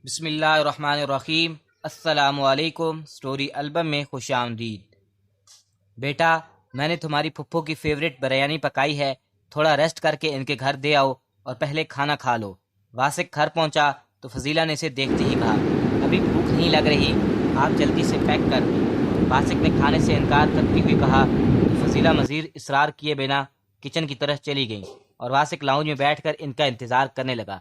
بسم اللہ الرحمن الرحیم۔ السلام علیکم۔ سٹوری البم میں خوش آمدید۔ بیٹا، میں نے تمہاری پھپھو کی فیوریٹ بریانی پکائی ہے، تھوڑا ریسٹ کر کے ان کے گھر دے آؤ اور پہلے کھانا کھا لو۔ واسق گھر پہنچا تو فضیلہ نے اسے دیکھتے ہی کہا، ابھی بھوک نہیں لگ رہی؟ آپ جلدی سے پیک کر دیں۔ واسق نے کھانے سے انکار کرتے ہوئے کہا تو فضیلہ مزید اصرار کیے بنا کچن کی طرف چلی گئیں اور واسق لاؤنج میں بیٹھ کر ان کا انتظار کرنے لگا۔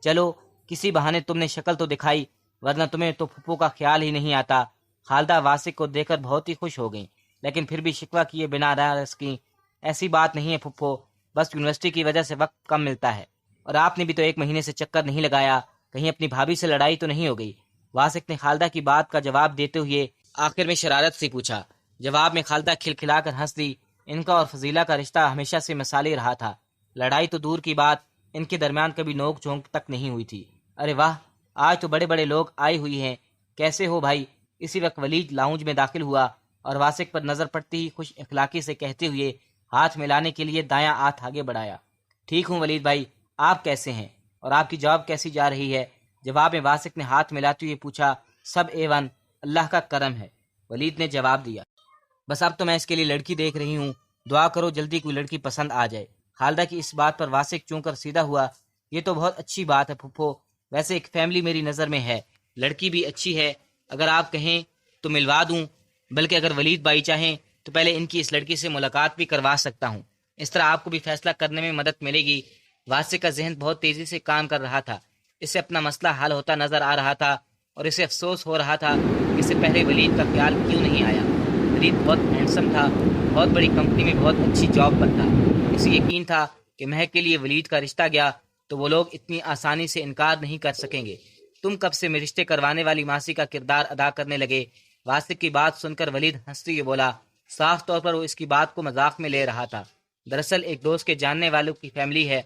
چلو کسی بہانے تم نے شکل تو دکھائی، ورنہ تمہیں تو پھپھو کا خیال ہی نہیں آتا۔ خالدہ واسق کو دیکھ کر بہت ہی خوش ہو گئیں، لیکن پھر بھی شکوہ کیے بنا نہ رسکیں۔ ایسی بات نہیں ہے پھپھو، بس یونیورسٹی کی وجہ سے وقت کم ملتا ہے، اور آپ نے بھی تو 1 مہینے سے چکر نہیں لگایا، کہیں اپنی بھابھی سے لڑائی تو نہیں ہو گئی؟ واسق نے خالدہ کی بات کا جواب دیتے ہوئے آخر میں شرارت سے پوچھا۔ جواب میں خالدہ کھلکھلا کر ہنس دی۔ ان کا اور فضیلہ کا رشتہ ہمیشہ سے مثالی رہا تھا، لڑائی تو دور کی بات، ان کے درمیان کبھی نوک جھونک تک نہیں ہوئی تھی۔ ارے واہ، آج تو بڑے بڑے لوگ آئے ہوئی ہیں، کیسے ہو بھائی؟ اسی وقت ولید لاؤنج میں داخل ہوا اور واسق پر نظر پڑتی ہی خوش اخلاقی سے کہتے ہوئے ہاتھ ملانے کے لیے دایاں ہاتھ آگے بڑھایا۔ ٹھیک ہوں ولید بھائی، آپ کیسے ہیں؟ اور آپ کی جاب کیسی جا رہی ہے؟ جواب میں واسق نے ہاتھ ملاتے ہوئے پوچھا۔ سب A1، اللہ کا کرم ہے، ولید نے جواب دیا۔ بس اب تو میں اس کے لیے لڑکی دیکھ رہی ہوں، دعا کرو جلدی کوئی لڑکی پسند آ جائے۔ خالدہ کی اس بات پر واسق چون کر سیدھا ہوا۔ یہ تو بہت اچھی بات ہے پھپھو، ویسے ایک فیملی میری نظر میں ہے، لڑکی بھی اچھی ہے، اگر آپ کہیں تو ملوا دوں، بلکہ اگر ولید بھائی چاہیں تو پہلے ان کی اس لڑکی سے ملاقات بھی کروا سکتا ہوں، اس طرح آپ کو بھی فیصلہ کرنے میں مدد ملے گی۔ واسق کا ذہن بہت تیزی سے کام کر رہا تھا، اس سے اپنا مسئلہ حل ہوتا نظر آ رہا تھا، اور اسے افسوس ہو رہا تھا کہ اس سے پہلے ولید کا خیال کیوں نہیں آیا۔ ولید بہت ہینڈسم تھا، بہت بڑی کمپنی میں بہت اچھی جاب پر تھا، اسے یقین تھا کہ مہک کے لیے ولید کا رشتہ گیا تو وہ لوگ اتنی آسانی سے انکار نہیں کر سکیں گے۔ تم کب سے رشتے کروانے والی ماسی کا کردار ادا کرنے لگے؟ واسق کی بات سن کر ولید ہنستے ہوئے بولا۔ صاف طور پر وہ اس کی بات کو مذاق میں لے رہا تھا، دراصل ایک دوست کے جاننے والوں کی فیملی ہے،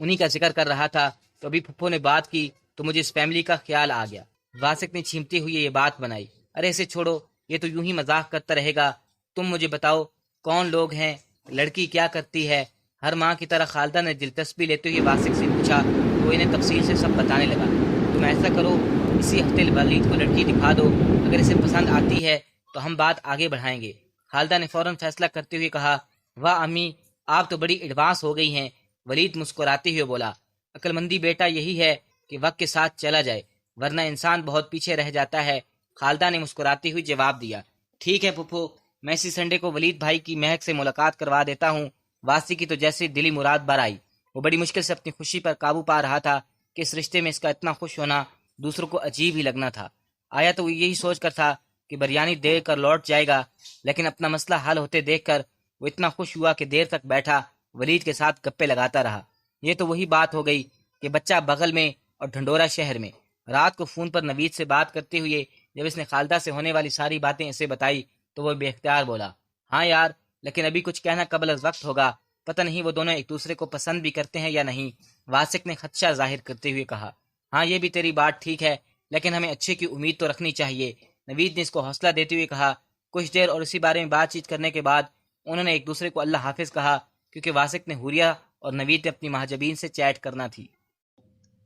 انہی کا ذکر کر رہا تھا، تو ابھی پھپھو نے بات کی تو مجھے اس فیملی کا خیال آ گیا۔ واسق نے چھیمتے ہوئے یہ بات بنائی۔ ارے اسے چھوڑو، یہ تو یوں ہی مذاق کرتا رہے گا، تم مجھے بتاؤ کون لوگ ہیں، لڑکی کیا کرتی ہے؟ ہر ماں کی طرح خالدہ نے دلچسپی لیتے ہوئے واسق سے پوچھا تو وہ انہیں تفصیل سے سب بتانے لگا۔ تم ایسا کرو، اسی ہفتے ولید کو لڑکی دکھا دو، اگر اسے پسند آتی ہے تو ہم بات آگے بڑھائیں گے۔ خالدہ نے فوراً فیصلہ کرتے ہوئے کہا، واہ امی، آپ تو بڑی ایڈوانس ہو گئی ہیں۔ ولید مسکراتے ہوئے بولا، عقل مندی بیٹا یہی ہے کہ وقت کے ساتھ چلا جائے، ورنہ انسان بہت پیچھے رہ جاتا ہے۔ خالدہ نے مسکراتے ہوئے جواب دیا، ٹھیک ہے پھپھو، میں اسی سنڈے کو ولید بھائی کی مہک سے ملاقات کروا دیتا ہوں۔ واسق کی تو جیسے دلی مراد بر آئی، وہ بڑی مشکل سے اپنی خوشی پر قابو پا رہا تھا کہ اس رشتے میں اس کا اتنا خوش ہونا دوسروں کو عجیب ہی لگنا تھا۔ آیا تو وہ یہی سوچ کر تھا کہ بریانی دے کر لوٹ جائے گا، لیکن اپنا مسئلہ حل ہوتے دیکھ کر وہ اتنا خوش ہوا کہ دیر تک بیٹھا ولید کے ساتھ گپے لگاتا رہا۔ یہ تو وہی بات ہو گئی کہ بچہ بغل میں اور ڈھنڈورا شہر میں۔ رات کو فون پر نوید سے بات کرتے ہوئے جب اس نے خالدہ سے ہونے والی ساری باتیں اسے بتائی تو وہ بے اختیار بولا، ہاں یار، لیکن ابھی کچھ کہنا قبل از وقت ہوگا، پتہ نہیں وہ دونوں ایک دوسرے کو پسند بھی کرتے ہیں یا نہیں۔ واسق نے خدشہ ظاہر کرتے ہوئے کہا، ہاں یہ بھی تیری بات ٹھیک ہے، لیکن ہمیں اچھے کی امید تو رکھنی چاہیے۔ نوید نے اس کو حوصلہ دیتے ہوئے کہا۔ کچھ دیر اور اسی بارے میں بات چیت کرنے کے بعد انہوں نے ایک دوسرے کو اللہ حافظ کہا، کیونکہ واسق نے حوریہ اور نوید نے اپنی مہاجبین سے چیٹ کرنا تھی۔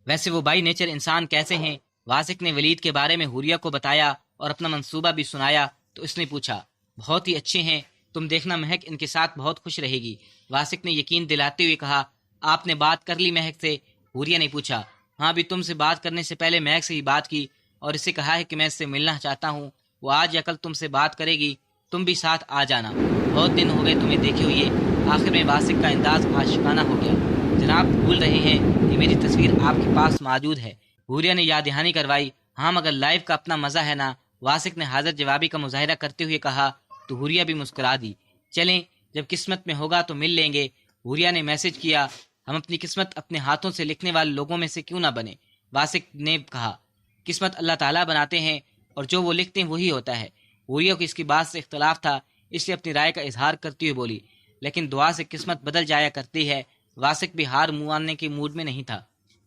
ویسے وہ بائی نیچر انسان کیسے ہیں؟ واسق نے ولید کے بارے میں حوریہ کو بتایا اور اپنا منصوبہ بھی سنایا تو اس نے پوچھا، بہت ہی اچھے ہیں، تم دیکھنا مہک ان کے ساتھ بہت خوش رہے گی۔ واسق نے یقین دلاتے ہوئے کہا، آپ نے بات کر لی مہک سے؟ حوریہ نے پوچھا، ہاں بھی تم سے بات کرنے سے پہلے مہک سے ہی بات کی اور اسے کہا ہے کہ میں اس سے ملنا چاہتا ہوں، وہ آج یا کل تم سے بات کرے گی، تم بھی ساتھ آ جانا، بہت دن ہو گئے تمہیں دیکھے ہوئے۔ آخر میں واسق کا انداز عاشقانہ ہو گیا۔ جناب بھول رہے ہیں کہ میری تصویر آپ کے پاس موجود ہے، حوریہ نے یاد دہانی کروائی۔ ہاں مگر لائیو کا اپنا مزہ ہے نا، واسق نے حاضر جوابی کا مظاہرہ کرتے ہوئے کہا تو حوریہ بھی مسکرا دی۔ چلیں، جب قسمت میں ہوگا تو مل لیں گے۔ حوریہ نے میسج کیا، ہم اپنی قسمت اپنے ہاتھوں سے لکھنے والے لوگوں میں سے کیوں نہ بنے؟ واسق نے کہا، قسمت اللہ تعالیٰ بناتے ہیں اور جو وہ لکھتے ہیں وہی ہوتا ہے۔ حوریہ کو اس کی بات سے اختلاف تھا، اس لیے اپنی رائے کا اظہار کرتے ہوئے بولی، لیکن دعا سے قسمت بدل جایا کرتی ہے۔ واسق بھی ہار ماننے کے موڈ میں نہیں تھا۔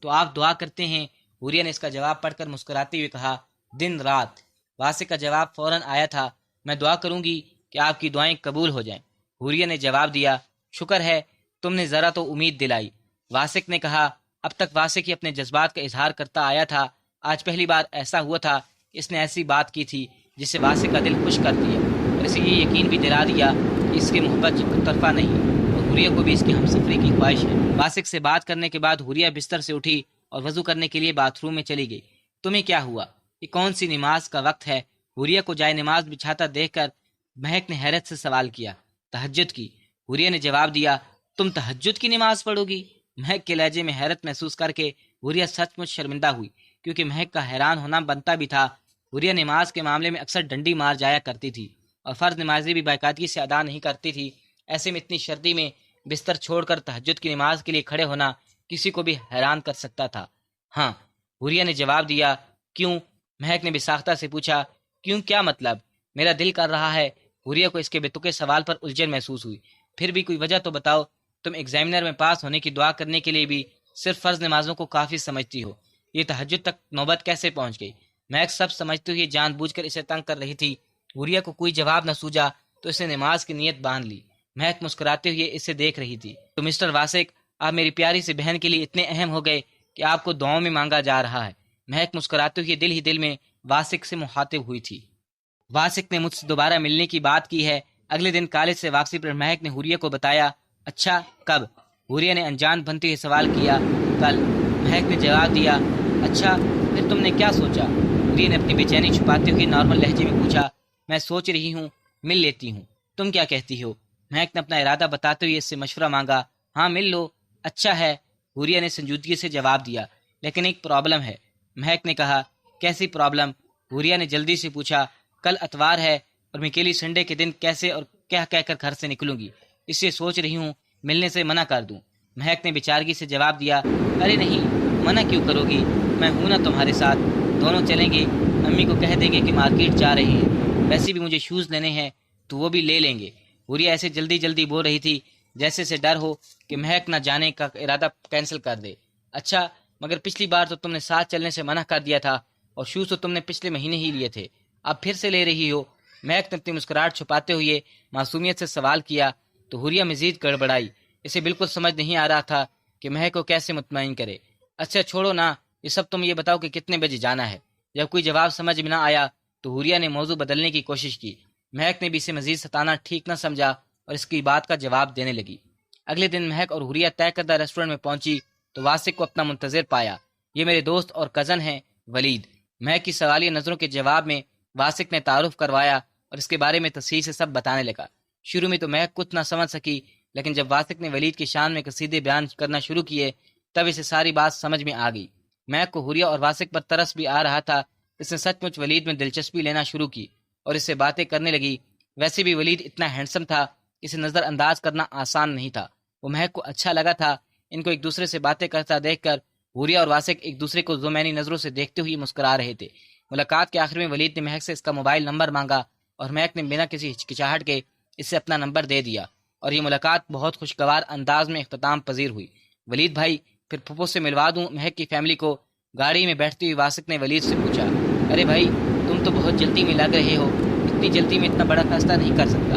تو آپ دعا کرتے ہیں؟ حوریہ نے اس کا جواب پڑھ کر مسکراتے ہوئے کہا، دن رات۔ واسق کا جواب فوراً آیا تھا، میں دعا کروں گی کہ آپ کی دعائیں قبول ہو جائیں۔ حوریہ نے جواب دیا، شکر ہے، تم نے ذرا تو امید دلائی۔ واسق نے کہا، اب تک واسق ہی اپنے جذبات کا اظہار کرتا آیا تھا، آج پہلی بار ایسا ہوا تھا اس نے ایسی بات کی تھی جس سے واسق کا دل خوش کر دیا اور اسے یہ یقین بھی دلا دیا کہ اس کی محبت ایک طرفہ نہیں اور حوریہ کو بھی اس کی ہمسفری کی خواہش ہے۔ واسق سے بات کرنے کے بعد حوریہ بستر سے اٹھی اور وضو کرنے کے لیے باتھ روم میں چلی گئی۔ تمہیں کیا ہوا؟ یہ کون سی نماز کا وقت ہے؟ حوریہ کو جائے نماز بچھاتا دیکھ کر مہک نے حیرت سے سوال کیا۔ تہجد کی، حوریہ نے جواب دیا۔ تم تہجد کی نماز پڑھو گی؟ مہک کے لہجے میں حیرت محسوس کر کے حوریہ سچ مچ شرمندہ ہوئی، کیونکہ مہک کا حیران ہونا بنتا بھی تھا۔ حوریہ نماز کے معاملے میں اکثر ڈنڈی مار جایا کرتی تھی اور فرض نمازیں بھی باقاعدگی سے ادا نہیں کرتی تھی۔ ایسے میں اتنی سردی میں بستر چھوڑ کر تہجد کی نماز کے لیے کھڑے ہونا کسی کو بھی حیران کر سکتا تھا۔ ہاں، حوریہ نے جواب دیا۔ کیوں؟ مہک نے بساختہ سے پوچھا۔ کیوں کیا مطلب؟ میرا دل کر رہا ہے۔ حوریہ کو اس کے بتوکے سوال پر الجھن محسوس ہوئی۔ پھر بھی کوئی وجہ تو بتاؤ۔ تم ایگزامینر میں پاس ہونے کی دعا کرنے کے لیے بھی صرف فرض نمازوں کو کافی سمجھتی ہو، یہ تہجد تک نوبت کیسے پہنچ گئی؟ مہک سب سمجھتے ہوئے جان بوجھ کر اسے تنگ کر رہی تھی۔ حوریہ کو کوئی جواب نہ سوجا تو اس نے نماز کی نیت باندھ لی۔ مہک مسکراتے ہوئے اسے دیکھ رہی تھی۔ تو مسٹر واسق، آپ میری پیاری سی بہن کے لیے اتنے اہم ہو گئے کہ آپ کو دعاؤں میں مانگا جا رہا ہے۔ مہک مسکراتے ہوئے دل ہی دل میں واسق سے مخاطب ہوئی تھی۔ واسق نے مجھ سے دوبارہ ملنے کی بات کی ہے۔ اگلے دن کالج سے واپسی پر مہک نے حوریہ کو بتایا۔ اچھا، کب؟ حوریہ نے انجان بنتے ہوئے سوال کیا۔ کل، مہک نے جواب دیا۔ اچھا، پھر تم نے کیا سوچا؟ حوریہ نے اپنی بے چینی چھپاتے ہوئے نارمل لہجے میں پوچھا۔ میں سوچ رہی ہوں مل لیتی ہوں، تم کیا کہتی ہو؟ مہک نے اپنا ارادہ بتاتے ہوئے اس سے مشورہ مانگا۔ ہاں، مل لو، اچھا ہے، حوریہ نے سنجیدگی سے جواب دیا۔ لیکن ایک پرابلم ہے، مہک نے کہا۔ کیسی پرابلم؟ حوریہ نے جلدی سے پوچھا۔ کل اتوار ہے اور میں اکیلی سنڈے کے دن کیسے اور کیا کہہ کر گھر سے نکلوں گی، اس لیے سوچ رہی ہوں ملنے سے منع کر دوں۔ مہک نے بیچارگی سے جواب دیا۔ ارے نہیں، منع کیوں کرو گی؟ میں ہوں نا تمہارے ساتھ، دونوں چلیں گے۔ امی کو کہہ دیں گے کہ مارکیٹ جا رہے ہیں، ویسے بھی مجھے شوز لینے ہیں تو وہ بھی لے لیں گے۔ حوریہ ایسے جلدی جلدی بول رہی تھی جیسے سے ڈر ہو کہ مہک نہ جانے کا ارادہ کینسل کر دے۔ اچھا، مگر پچھلی بار تو تم نے ساتھ چلنے سے منع کر دیا تھا اور شوز تو تم نے پچھلے مہینے ہی لیے تھے، اب پھر سے لے رہی ہو؟ مہک نے اپنی مسکراہٹ چھپاتے ہوئے معصومیت سے سوال کیا تو حوریہ مزید گڑبڑائی۔ اسے بالکل سمجھ نہیں آ رہا تھا کہ مہک کو کیسے مطمئن کرے۔ اچھا چھوڑو نا، یہ سب تم یہ بتاؤ کہ کتنے بجے جانا ہے۔ جب کوئی جواب سمجھ میں نہ آیا تو حوریہ نے موضوع بدلنے کی کوشش کی۔ مہک نے بھی اسے مزید ستانا ٹھیک نہ سمجھا اور اس کی بات کا جواب دینے لگی۔ اگلے دن مہک اور حوریہ طے کردہ ریسٹورینٹ میں پہنچی تو واسق کو اپنا منتظر پایا۔ یہ میرے دوست اور کزن ہیں، ولید۔ مہک کی سوالیہ نظروں کے جواب میں واسق نے تعارف کروایا اور اس کے بارے میں تفصیل سے سب بتانے لگا۔ شروع میں تو مہک کچھ نہ سمجھ سکی، لیکن جب واسق نے ولید کی شان میں قصیدے بیان کرنا شروع کیے تب اسے ساری بات سمجھ میں آ گئی۔ مہک کو حوریہ اور واسق پر ترس بھی آ رہا تھا۔ اس نے سچ مچ ولید میں دلچسپی لینا شروع کی اور اس سے باتیں کرنے لگی۔ ویسے بھی ولید اتنا ہینڈسم تھا، اسے نظر انداز کرنا آسان نہیں تھا۔ وہ مہک کو اچھا لگا تھا۔ ان کو ایک دوسرے سے باتیں کرتا دیکھ کر حوریہ اور واسق ایک دوسرے کو ذومینی نظروں سے دیکھتے ہوئے مسکرا رہے تھے۔ ملاقات کے آخر میں ولید نے مہک سے اس کا موبائل نمبر مانگا اور مہک نے بنا کسی ہچکچاہٹ کے اس سے اپنا نمبر دے دیا اور یہ ملاقات بہت خوشگوار انداز میں اختتام پذیر ہوئی۔ ولید بھائی، پھر پھپھو سے ملوا دوں مہک کی فیملی کو؟ گاڑی میں بیٹھتے ہوئے واسق نے ولید سے پوچھا۔ ارے بھائی، تم تو بہت جلدی میں لگ رہے ہو، اتنی جلدی میں اتنا بڑا فیصلہ نہیں کر سکتا۔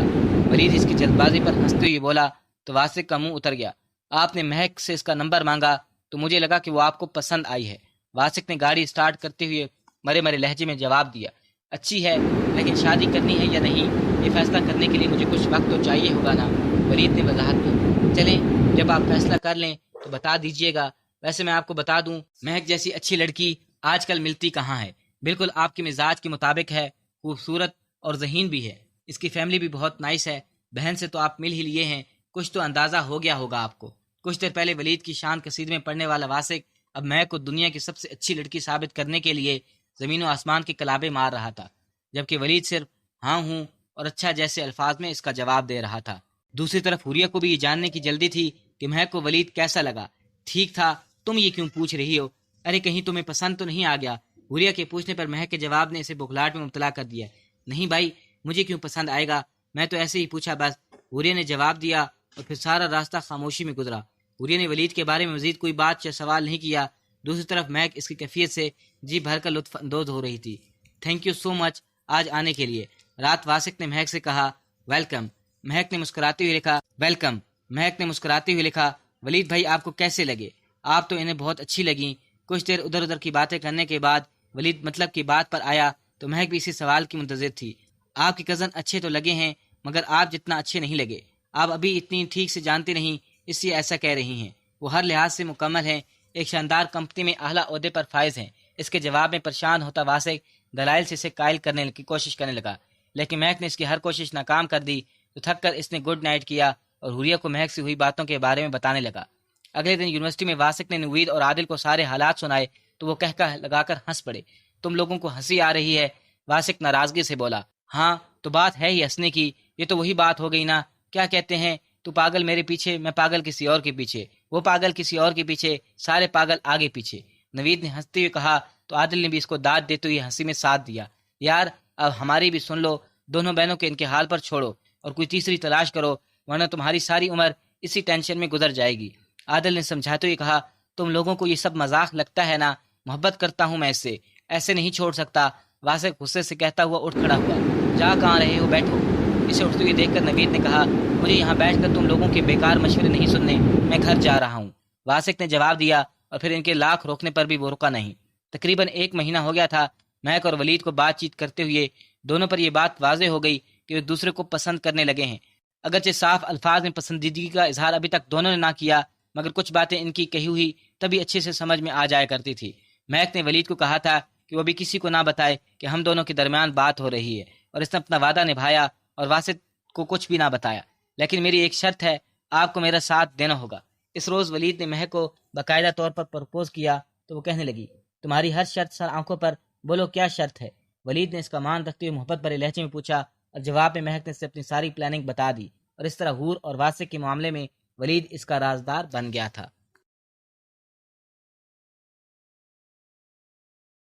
ولید اس کی جلد بازی پر ہنستے ہوئے بولا تو واسق کا منہ اتر گیا۔ آپ نے مہک سے اس کا نمبر مانگا تو مجھے لگا کہ وہ آپ کو پسند آئی ہے۔ واسق نے گاڑی اسٹارٹ کرتے ہوئے مرے مرے لہجے میں جواب دیا۔ اچھی ہے، لیکن شادی کرنی ہے یا نہیں، یہ فیصلہ کرنے کے لیے مجھے کچھ وقت تو چاہیے ہوگا نا، ولید نے وضاحت کی۔ چلیں، جب آپ فیصلہ کر لیں تو بتا دیجیے گا۔ ویسے میں آپ کو بتا دوں، مہک جیسی اچھی لڑکی آج کل ملتی کہاں ہے، بالکل آپ کے مزاج کے مطابق ہے، خوبصورت اور ذہین بھی ہے۔ اس کی فیملی بھی بہت نائس ہے۔ بہن سے تو آپ مل ہی لیے ہیں، کچھ تو اندازہ ہو گیا ہوگا آپ کو۔ کچھ دیر پہلے ولید کی شان قصیدے میں پڑھنے والا واسق اب مہک کو دنیا کی سب سے اچھی لڑکی ثابت کرنے کے لیے زمین و آسمان کے کلابے مار رہا تھا، جبکہ ولید صرف ہاں ہوں اور اچھا جیسے الفاظ میں اس کا جواب دے رہا تھا۔ دوسری طرف حوریہ کو بھی یہ جاننے کی جلدی تھی کہ مہک کو ولید کیسا لگا۔ ٹھیک تھا، تم یہ کیوں پوچھ رہی ہو؟ ارے کہیں تمہیں پسند تو نہیں آ گیا؟ حوریہ کے پوچھنے پر مہک کے جواب نے اسے بخلاہٹ میں مبتلا کر دیا۔ نہیں بھائی، مجھے کیوں پسند آئے گا، میں تو ایسے ہی پوچھا بس، حوریہ نے جواب دیا اور پھر سارا راستہ خاموشی میں گزرا۔ حوریہ نے ولید کے بارے میں مزید کوئی بات یا سوال نہیں کیا۔ دوسری طرف مہک اس کی کیفیت سے جی بھر کر لطف اندوز ہو رہی تھی۔ تھینک یو سو مچ آج آنے کے لیے، رات واسق نے مہک سے کہا۔ ویلکم، مہک نے مسکراتے ہوئے لکھا۔ ویلکم، مہک نے مسکراتے ہوئے لکھا۔ ولید بھائی آپ کو کیسے لگے؟ آپ تو انہیں بہت اچھی لگیں۔ کچھ دیر ادھر ادھر کی باتیں کرنے کے بعد ولید مطلب کی بات پر آیا تو مہک بھی اسی سوال کی منتظر تھی۔ آپ کے کزن اچھے تو لگے ہیں مگر آپ جتنا اچھے نہیں لگے۔ آپ ابھی اتنی ٹھیک سے جانتے نہیں اس لیے ایسا کہہ رہی ہیں۔ وہ ہر لحاظ سے مکمل ہیں، ایک شاندار کمپنی میں اعلیٰ عہدے پر فائز ہیں۔ اس کے جواب میں پریشان ہوتا واسق دلائل سے اسے قائل کرنے کی کوشش کرنے لگا، لیکن مہک نے اس کی ہر کوشش ناکام کر دی تو تھک کر اس نے گڈ نائٹ کیا اور حوریہ کو مہک سے ہوئی باتوں کے بارے میں بتانے لگا۔ اگلے دن یونیورسٹی میں واسق نے نوید اور عادل کو سارے حالات سنائے تو وہ کہہ لگا کر ہنس پڑے۔ تم لوگوں کو ہنسی آ رہی ہے؟ واسق ناراضگی سے بولا۔ ہاں تو بات ہے ہی ہنسنے کی، یہ تو وہی بات ہو گئی نا۔ کیا کہتے ہیں، تو پاگل میرے پیچھے، میں پاگل کسی اور کے پیچھے، وہ پاگل کسی اور کے پیچھے، سارے پاگل آگے پیچھے۔ نوید نے ہنستے ہوئے کہا تو عادل نے بھی اس کو داد دیتے ہوئے ہنسی میں ساتھ دیا۔ یار اب ہماری بھی سن لو، دونوں بہنوں کے ان کے حال پر چھوڑو اور کوئی تیسری تلاش کرو ورنہ تمہاری ساری عمر اسی ٹینشن میں گزر جائے گی۔ عادل نے سمجھاتے ہوئے کہا تم لوگوں کو یہ سب مذاق لگتا ہے نا، محبت کرتا ہوں میں اس سے، ایسے نہیں چھوڑ سکتا۔ واسق غصے سے کہتا ہوا اٹھ کھڑا ہوا۔ جا کہاں رہے ہو، بیٹھو۔ اسے اٹھتے ہوئے دیکھ کر نوید نے کہا مجھے یہاں بیٹھ کر تم لوگوں کے بیکار مشورے نہیں سننے، میں گھر جا رہا ہوں۔ واسق نے جواب دیا اور پھر ان کے لاکھ روکنے پر بھی وہ رکا نہیں۔ تقریباً 1 مہینہ ہو گیا تھا۔ مہک اور ولید کو بات چیت کرتے ہوئے دونوں پر یہ بات واضح ہو گئی کہ وہ ایک دوسرے کو پسند کرنے لگے ہیں۔ اگرچہ صاف الفاظ میں پسندیدگی کا اظہار ابھی تک دونوں نے نہ کیا مگر کچھ باتیں ان کی کہی ہوئی تبھی اچھے سے سمجھ میں آ جایا کرتی تھی۔ مہک نے ولید کو کہا تھا کہ وہ بھی کسی کو نہ بتائے کہ ہم دونوں کے درمیان بات ہو رہی ہے، اور اس نے اپنا وعدہ نبھایا اور واسط کو کچھ بھی نہ بتایا۔ لیکن میری ایک شرط ہے، آپ کو میرا ساتھ دینا ہوگا۔ اس روز ولید نے مہک کو باقاعدہ طور پر پرپوز کیا تو وہ کہنے لگی تمہاری ہر شرط سر آنکھوں پر، بولو کیا شرط ہے؟ ولید نے اس کا مان رکھتے ہوئے محبت بھرے لہجے میں پوچھا اور جواب میں مہک نے اسے اپنی ساری پلاننگ بتا دی، اور اس طرح حور اور واسق کے معاملے میں ولید اس کا رازدار بن گیا تھا۔